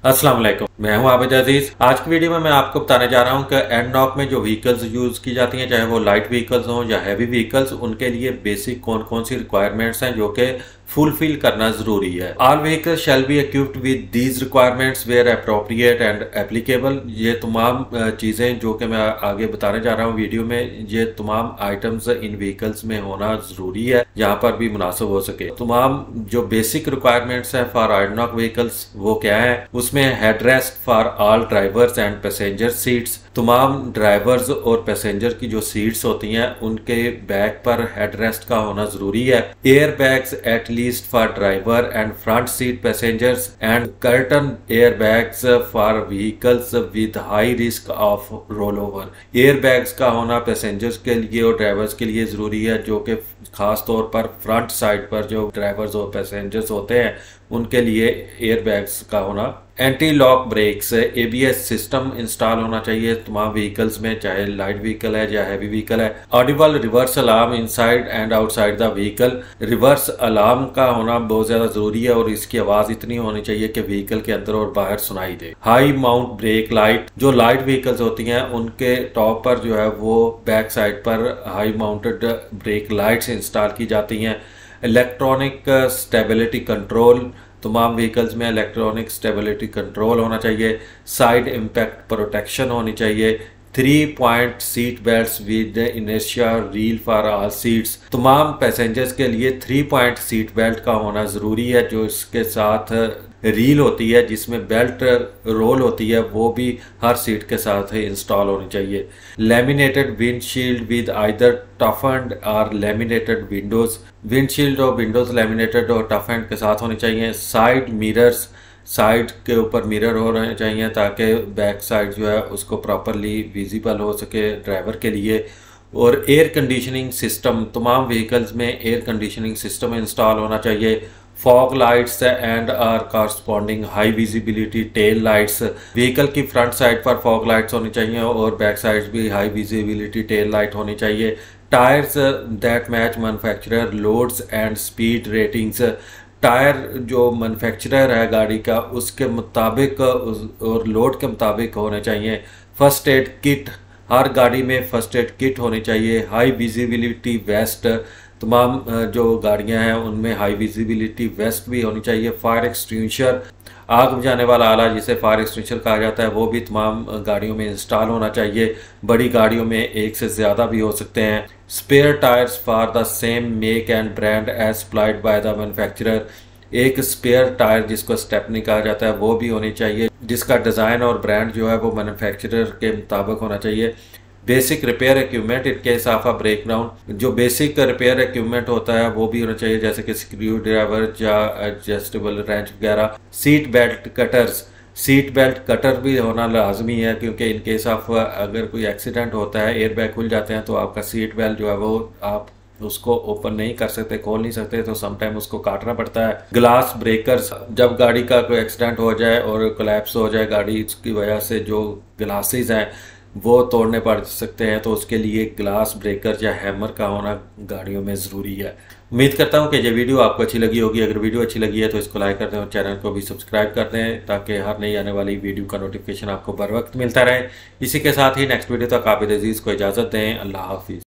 अस्सलाम वालेकुम, मैं हूं आबिद अजीज। आज की वीडियो में मैं आपको बताने जा रहा हूं कि एडनॉक में जो व्हीकल्स यूज की जाती हैं, चाहे वो लाइट व्हीकल्स हों या हैवी व्हीकल्स, उनके लिए बेसिक कौन कौन सी रिक्वायरमेंट्स हैं जो कि फुलफिल करना जरूरी है। All vehicles shall be equipped with these requirements where appropriate and applicable. ये तमाम चीजें जो कि मैं आगे बताने जा रहा हूं वीडियो में, ये तमाम आइटम्स इन व्हीकल्स में होना जरूरी है जहां पर भी मुनासिब हो सके। तमाम जो बेसिक रिक्वायरमेंट्स हैं फॉर एडनॉक व्हीकल्स वो क्या है? उसमें headrest for all drivers and passenger seats. तमाम ड्राइवर्स और पैसेंजर की जो सीट्स होती हैं उनके बैक पर हेडरेस्ट का होना जरूरी है। Air bags at least for driver and front seat passengers and curtain air bags for vehicles with high risk of roll over. Air bags का होना पैसेंजर्स के लिए और ड्राइवर्स के लिए जरूरी है, जो कि खास तौर पर फ्रंट साइड पर जो ड्राइवर्स और पैसेंजर्स होते हैं उनके लिए एयर बैग्स का होना। Anti lock brakes, ABS system install होना चाहिए तमाम व्हीकल्स में, चाहे लाइट व्हीकल है या हैवी व्हीकल है। Audible reverse alarm inside and outside the vehicle. Reverse alarm का होना बहुत ज्यादा जरूरी है और इसकी आवाज इतनी होनी चाहिए कि व्हीकल के अंदर और बाहर सुनाई दे। हाई माउंट ब्रेक लाइट, जो लाइट व्हीकल्स होती हैं उनके टॉप पर जो है वो बैक साइड पर high mounted break lights install की जाती हैं। इलेक्ट्रॉनिक स्टेबिलिटी कंट्रोल, तमाम व्हीकल्स में इलेक्ट्रॉनिक स्टेबिलिटी कंट्रोल होना चाहिए। साइड इम्पैक्ट प्रोटेक्शन होनी चाहिए। 3 point seat belts with inertia reel for all seats. तमाम पैसेंजर्स के लिए 3 पॉइंट सीट बेल्ट का होना जरूरी है, जो इसके साथ रील होती है जिसमें बेल्ट रोल होती है वो भी हर सीट के साथ इंस्टॉल होनी चाहिए। लैमिनेटेड विंडशील्ड विद आइदर टफेंड और लैमिनेटेड विंडोज। विंडशील्ड और विंडोज लैमिनेटेड और टफेंड के साथ होनी चाहिए। साइड मिरर्स, साइड के ऊपर मिरर होने चाहिए ताकि बैक साइड जो है उसको प्रॉपरली विजिबल हो सके ड्राइवर के लिए। और एयर कंडीशनिंग सिस्टम, तमाम व्हीकल्स में एयर कंडीशनिंग सिस्टम इंस्टॉल होना चाहिए। Fog lights and are corresponding high visibility tail lights. Vehicle की फ्रंट साइड पर फॉग लाइट्स होनी चाहिए और बैक साइड भी हाई विजिबिलिटी टेल लाइट होनी चाहिए। Tyres that match manufacturer loads and speed ratings. Tyre जो मैन्युफैक्चरर है गाड़ी का उसके मुताबिक और लोड के मुताबिक होने चाहिए। फर्स्ट एड किट, हर गाड़ी में फर्स्ट एड किट होनी चाहिए। हाई विजिबिलिटी वेस्ट, तमाम जो गाड़ियां हैं उनमें हाई विजिबिलिटी वेस्ट भी होनी चाहिए। फायर एक्सटिंग्विशर, आग बुझाने वाला आला जिसे फायर एक्सटिंग्विशर कहा जाता है, वो भी तमाम गाड़ियों में इंस्टॉल होना चाहिए। बड़ी गाड़ियों में एक से ज़्यादा भी हो सकते हैं। Spare tyres for the same make and brand as supplied by the manufacturer. एक स्पेयर टायर जिसको स्टेपनी कहा जाता है वो भी होनी चाहिए, जिसका डिज़ाइन और ब्रांड जो है वो मैन्युफैक्चरर के मुताबिक होना चाहिए। Basic repair equipment in case of a breakdown, जो बेसिक रिपेयर इक्विपमेंट होता है वो भी होना चाहिए, जैसे कि स्क्रू ड्राइवर या एडजस्टेबल रेंच वगैरह। Seat belt cutters, seat belt cutter भी होना लाजमी है क्योंकि इन केस ऑफ अगर कोई एक्सीडेंट होता है, एयर बैग खुल जाते हैं तो आपका सीट बेल्ट जो है वो आप उसको ओपन नहीं कर सकते, खोल नहीं सकते, तो समटाइम उसको काटना पड़ता है। ग्लास ब्रेकर्स, जब गाड़ी का कोई एक्सीडेंट हो जाए और कोलैप्स हो जाए गाड़ी, उसकी वजह से जो ग्लासेस हैं वो तोड़ने पड़ सकते हैं, तो उसके लिए ग्लास ब्रेकर या हैमर का होना गाड़ियों में ज़रूरी है। उम्मीद करता हूं कि ये वीडियो आपको अच्छी लगी होगी। अगर वीडियो अच्छी लगी है तो इसको लाइक कर दें और चैनल को भी सब्सक्राइब कर दें ताकि हर नई आने वाली वीडियो का नोटिफिकेशन आपको बर वक्त मिलता रहे। इसी के साथ ही नेक्स्ट वीडियो तक आबिद अजीज़ को इजाज़त दें। अल्लाह हाफिज़।